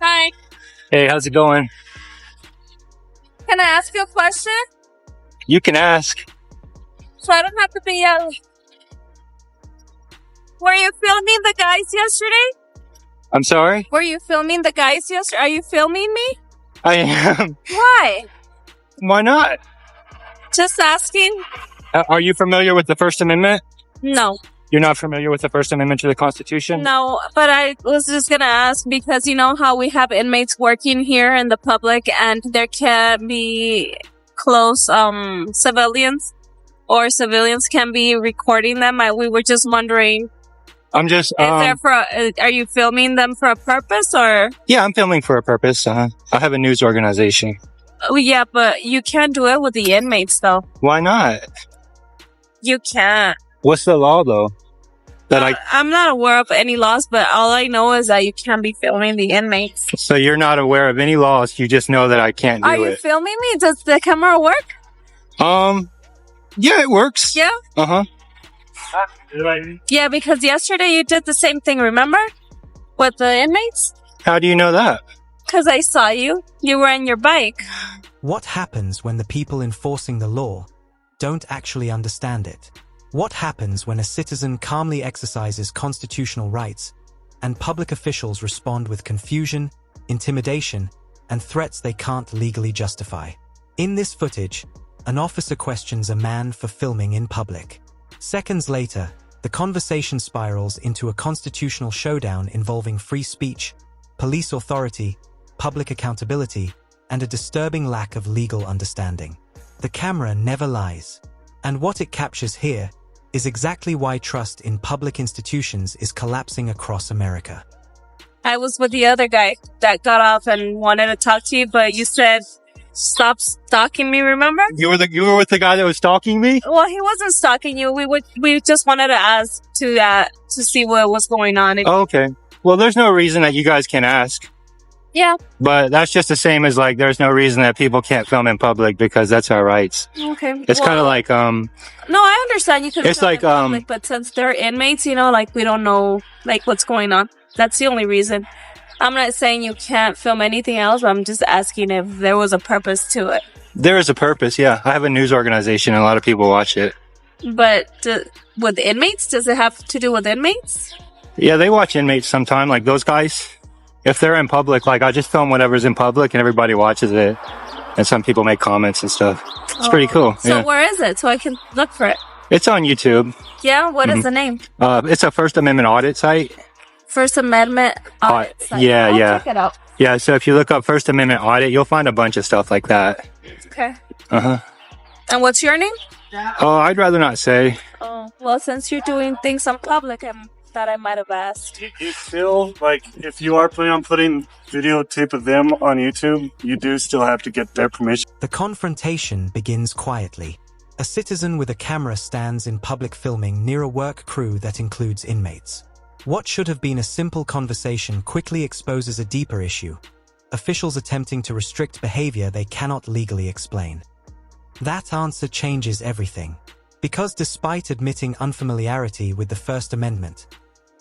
Hi. Hey, how's it going? Can I ask you a question? You can ask. So I don't have to be Were you filming the guys yesterday? I'm sorry? Were you filming the guys yesterday? Are you filming me? I am. Why? Why not? Just asking. Are you familiar with the First Amendment? No. You're not familiar with the First Amendment to the Constitution? No, but I was just going to ask because you know how we have inmates working here in the public and there can be close civilians or civilians can be recording them. We were just wondering. I'm just... are you filming them for a purpose or? Yeah, I'm filming for a purpose. I have a news organization. Oh, yeah, but you can't do it with the inmates though. Why not? You can't. What's the law, though? I'm not aware of any laws, but all I know is that you can't be filming the inmates. So you're not aware of any laws, you just know that I can't do it. Are you filming me? Does the camera work? Yeah, it works. Yeah? Uh-huh. Yeah, because yesterday you did the same thing, remember? With the inmates? How do you know that? Because I saw you. You were on your bike. What happens when the people enforcing the law don't actually understand it? What happens when a citizen calmly exercises constitutional rights and public officials respond with confusion, intimidation, and threats they can't legally justify? In this footage, an officer questions a man for filming in public. Seconds later, the conversation spirals into a constitutional showdown involving free speech, police authority, public accountability, and a disturbing lack of legal understanding. The camera never lies. And what it captures here is exactly why trust in public institutions is collapsing across America. I was with the other guy that got off and wanted to talk to you, but you said, stop stalking me, remember? You were with the guy that was stalking me? Well, he wasn't stalking you. We just wanted to ask to see what was going on. Oh, okay. Well, there's no reason that you guys can ask. Yeah. But that's just the same as like there's no reason that people can't film in public because that's our rights. Okay. It's kind of like No, I understand you can it's film like in public, but since they're inmates, you know, like we don't know like what's going on. That's the only reason. I'm not saying you can't film anything else, but I'm just asking if there was a purpose to it. There is a purpose, yeah. I have a news organization and a lot of people watch it. But with inmates, does it have to do with inmates? Yeah, they watch inmates sometime, like those guys. If they're in public, like I just film whatever's in public and everybody watches it. And some people make comments and stuff. It's pretty cool. So where is it? So I can look for it. It's on YouTube. Yeah? What is the name? It's a First Amendment audit site. First Amendment audit site. Yeah, I'll yeah. check it out. Yeah, so if you look up First Amendment audit, you'll find a bunch of stuff like that. Okay. Uh-huh. And what's your name? Oh, I'd rather not say. Oh, well, since you're doing things in public, I thought I might have asked. You feel like if you are planning on putting videotape of them on YouTube, you do still have to get their permission. The confrontation begins quietly. A citizen with a camera stands in public filming near a work crew that includes inmates. What should have been a simple conversation quickly exposes a deeper issue. Officials attempting to restrict behavior they cannot legally explain. That answer changes everything. Because despite admitting unfamiliarity with the First Amendment,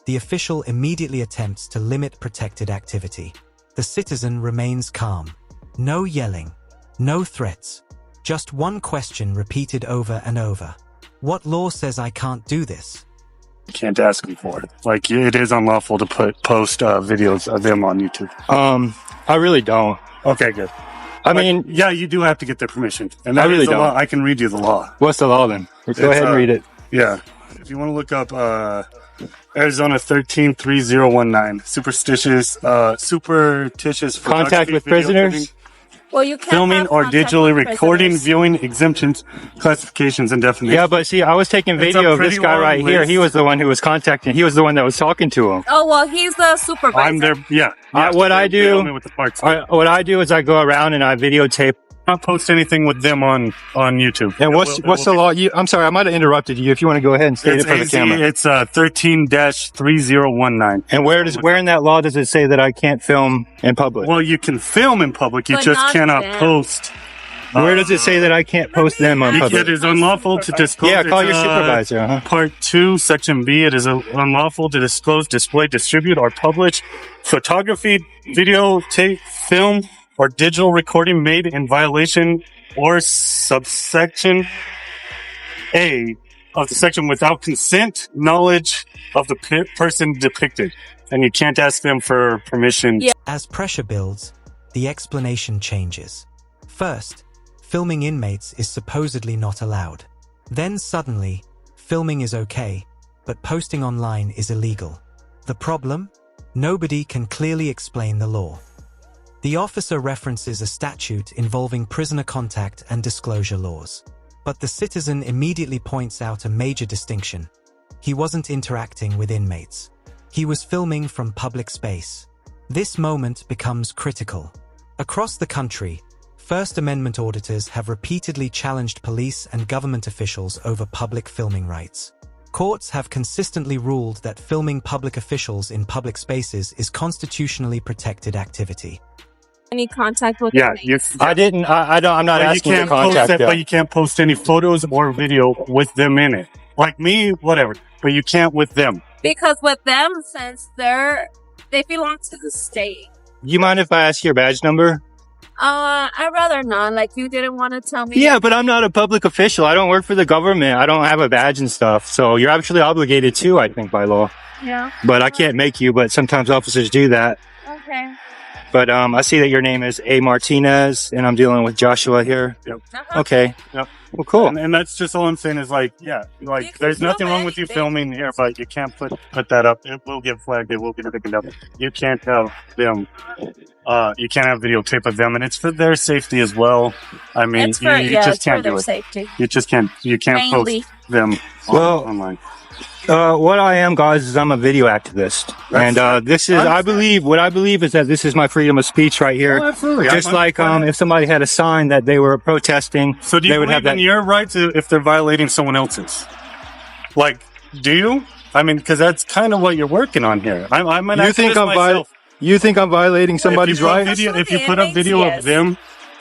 the official immediately attempts to limit protected activity. The citizen remains calm. No yelling, no threats, just one question repeated over and over. What law says I can't do this? You can't ask them for it. Like, it is unlawful to post videos of them on YouTube. I really don't. Okay, good. I mean, yeah, you do have to get their permission. And that I really is the don't. law. I can read you the law. What's the law then? Go ahead and read it. Yeah. If you want to look up Arizona 133019, superstitious Contact with prisoners? Well, you can't filming have or contact digitally with recording, prisoners. viewing, exemptions, classifications, and definitions. Yeah, but see, I was taking It's video a of this pretty guy long right here. list. He was the one who was contacting. He was the one that was talking to him. Oh, well, he's the supervisor. I'm there. Yeah. What I They do- help me with the parts. What I do is I go around and I videotape. Not post anything with them on YouTube. And what's the law? I'm sorry, I might have interrupted you. If you want to go ahead and state It's it for the camera. It's 13-3019. And where in that law does it say that I can't film in public? Well, you can film in public. You But just not cannot them. post Where does it say that I can't post them on It public? is unlawful to disclose. Yeah, call it's, your supervisor. Part 2, Section B. It is unlawful to disclose, display, distribute, or publish photography, video, tape, film, or digital recording made in violation or subsection A of the section without consent, knowledge of the person depicted. And you can't ask them for permission. Yeah. As pressure builds, the explanation changes. First, filming inmates is supposedly not allowed. Then suddenly, filming is okay, but posting online is illegal. The problem? Nobody can clearly explain the law. The officer references a statute involving prisoner contact and disclosure laws. But the citizen immediately points out a major distinction. He wasn't interacting with inmates. He was filming from public space. This moment becomes critical. Across the country, First Amendment auditors have repeatedly challenged police and government officials over public filming rights. Courts have consistently ruled that filming public officials in public spaces is constitutionally protected activity. Any contact with Yeah, I'm not asking you to contact them. but you can't post any photos or video with them in it. Like me, whatever. But you can't with them. because with them, since they belong to the state. You mind if I ask your badge number? I'd rather not. Like, you didn't want to tell me. Yeah, but I'm not a public official. I don't work for the government. I don't have a badge and stuff. So you're actually obligated to, I think, by law. Yeah. But I can't make you, but sometimes officers do that. Okay. But I see that your name is A. Martinez, and I'm dealing with Joshua here. Yep. Okay. Yep. Well, cool. And that's just all I'm saying is like, yeah, You like can there's nothing film wrong with you anything. filming here, but you can't put that up. It will get flagged. It will get picked up. You can't have them. You can't have videotape of them, and it's for their safety as well. I mean, It's for, you yeah, just it's for can't their do it. safety. You just can't. You can't Mainly. post them online. What I am, guys, is I'm a video activist. And this is, I believe is that this is my freedom of speech right here. Oh, absolutely. Just like if somebody had a sign that they were protesting, So do you they would believe have that. in your rights if they're violating someone else's? Like, do you? I mean, because that's kind of what you're working on here. I'm an You think activist myself. You think I'm violating somebody's If you put rights? video- if you The put up inmates, video yes. of them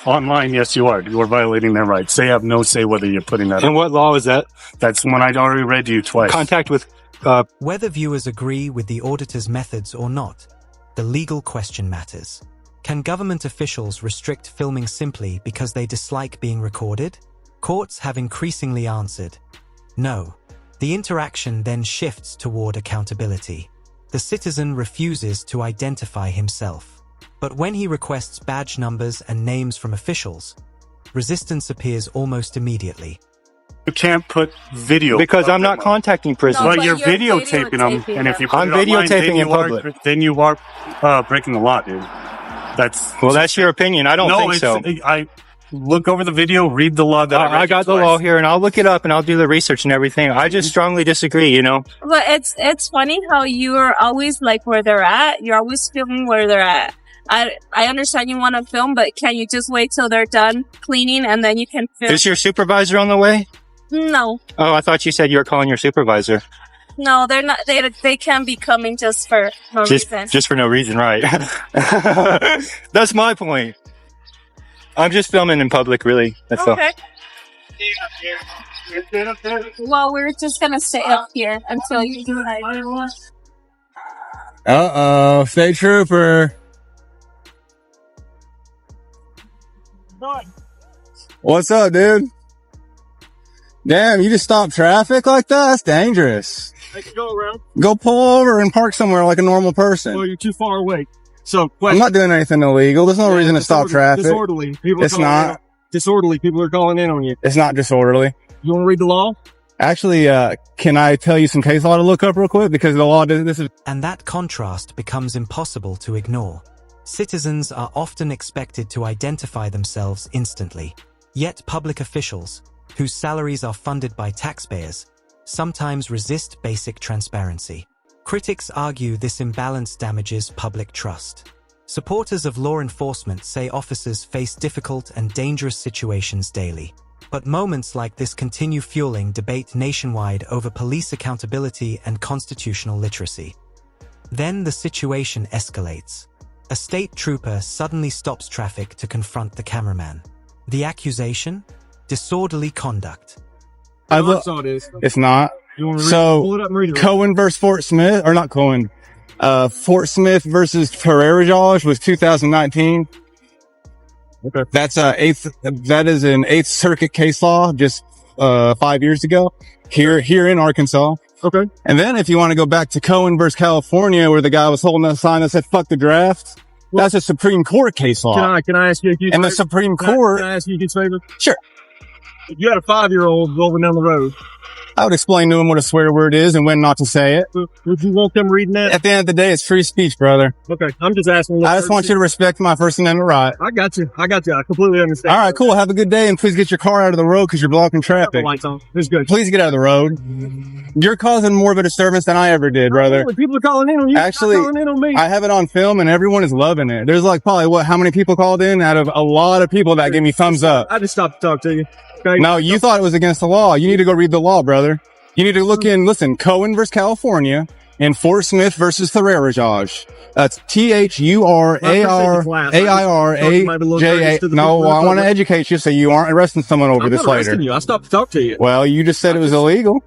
online, yes, you are. You are violating their rights. They have no say whether you're putting that And up. what law is that? That's one I'd already read to you twice. Contact with. Whether viewers agree with the auditor's methods or not, the legal question matters. Can government officials restrict filming simply because they dislike being recorded? Courts have increasingly answered, no. The interaction then shifts toward accountability. The citizen refuses to identify himself. But when he requests badge numbers and names from officials, resistance appears almost immediately. You can't put video Because of I'm not them. contacting prisoners. No, But but you're you're videotaping them, videotaping and if you put I'm it online, videotaping then in you are- public. then you are breaking the law, dude. That's Well, that's your opinion. I don't no. think It's, so. I look over the video, read the law that I got the law here, and I'll look it up, and I'll do the research and everything. I just strongly disagree, you know? But it's funny how you're always like where they're at. You're always filming where they're at. I understand you want to film, but can you just wait till they're done cleaning and then you can film? Is your supervisor on the way? No, Oh, I thought you said you were calling your supervisor. no, they're not. They can be coming just for no reason. Just for no reason, right? That's my point. I'm just filming in public, really. That's all. Okay. Well, we're just gonna stay up here until you do that. Uh-oh, state trooper. What's up, dude? Damn, you just stopped traffic like that? That's dangerous. I can go around. Go pull over and park somewhere like a normal person. Well, you're too far away. So, I'm not doing anything illegal. There's no reason to stop traffic. Disorderly. People It's are calling not. in- disorderly. People are calling in on you. It's not disorderly. You want to read the law? Actually, can I tell you some case law to look up real quick? Because the law does this is And that contrast becomes impossible to ignore. Citizens are often expected to identify themselves instantly. Yet public officials, whose salaries are funded by taxpayers, sometimes resist basic transparency. Critics argue this imbalance damages public trust. Supporters of law enforcement say officers face difficult and dangerous situations daily. But moments like this continue fueling debate nationwide over police accountability and constitutional literacy. Then the situation escalates. A state trooper suddenly stops traffic to confront the cameraman. The accusation? Disorderly conduct. I I look, saw this. it's not. You want to So, pull it up and read it? Cohen versus Fort Smith, or not Cohen, Fort Smith versus Ferrari was 2019. Okay. That is an 8th Circuit case law just 5 years ago here in Arkansas. Okay. And then if you want to go back to Cohen versus California, where the guy was holding a sign that said "fuck the draft," that's a Supreme Court case law. Can I ask you a huge And the favor? Supreme Can Court, I ask you a huge favor? Sure. If you had a 5-year-old rolling down the road, I would explain to him what a swear word is and when not to say it. would you want them reading that? At the end of the day, it's free speech, brother. Okay. I'm just asking. I just want you to respect my First Amendment right. I got you. I completely understand. All right, cool. Have a good day, and please get your car out of the road because you're blocking Have the traffic. lights on. It's good. Please get out of the road. You're causing more of a disturbance than I ever did, brother. Really, people are calling in on you. Actually, Not calling in on me. I have it on film, and everyone is loving it. There's like probably how many people called in out of a lot of people that gave me thumbs up. I just stopped to talk to you. Okay. No, you thought it was against the law. You need to go read the law, brother. You need to listen, Cohen versus California and Fort Smith versus Ferrari. That's THURARAIRAJA. No, I want to educate you so you aren't arresting someone over I'm this not arresting later. you. I stopped to talk to you. Well, you just said it was illegal.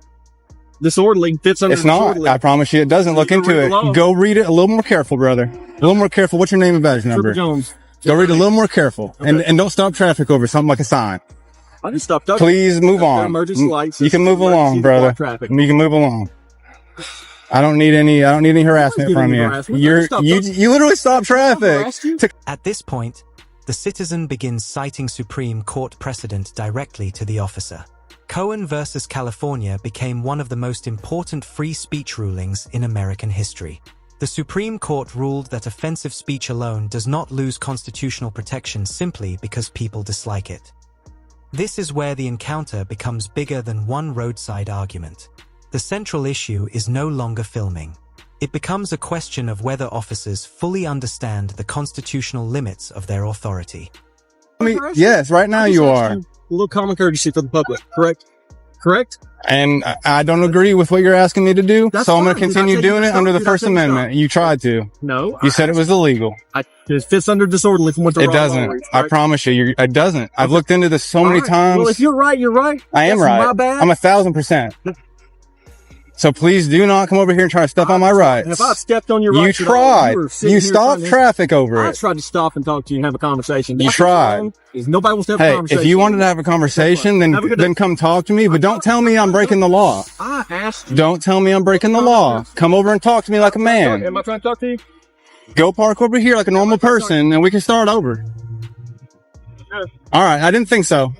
Disorderly fits under It's not. disorderly. I promise you it doesn't. Look You into read the it. law. Go read it a little more careful, brother. A little more careful. What's your name and badge number? Triple Jones. Go read a little more careful. Okay. And don't stop traffic over something like a sign. I just stopped talking. Please move on. Emergency lights. You can move Emergency along, to brother. block traffic. You can move along. I don't need any harassment from you. harassment. You Stop. literally stopped traffic. harassed you. At this point, the citizen begins citing Supreme Court precedent directly to the officer. Cohen versus California became one of the most important free speech rulings in American history. The Supreme Court ruled that offensive speech alone does not lose constitutional protection simply because people dislike it. This is where the encounter becomes bigger than one roadside argument. The central issue is no longer filming. It becomes a question of whether officers fully understand the constitutional limits of their authority. Yes, right now I just you asked are. you a little common courtesy for the public, correct? Correct? And I don't agree with what you're asking me to do, That's so I'm going to fine. continue I said you doing it stop, under the dude. I First said you Amendment. You tried to. No. You said it was illegal. It fits under disorderly from what the It law doesn't. reads, I right? promise you. It doesn't. I've looked into this so All many right. times. Well, if you're right, you're right. I am That's right. my bad. I'm 1,000%. So please do not come over here and try to step on my rights. If I stepped on your You rights at all, tried. were sitting You here stopped trying to- traffic over I it. tried to stop and talk to you and have a conversation. You That's tried. wrong, is nobody wants to have a Hey, conversation. if you wanted to have a conversation, Have a good day. then come talk to me, but don't tell me I'm breaking the law. I asked you. Don't tell me I'm breaking the law. Come over and talk to me like a man. Am I trying to talk to you? Go park over here like a normal person and we can start over. Yeah. All right. I didn't think so.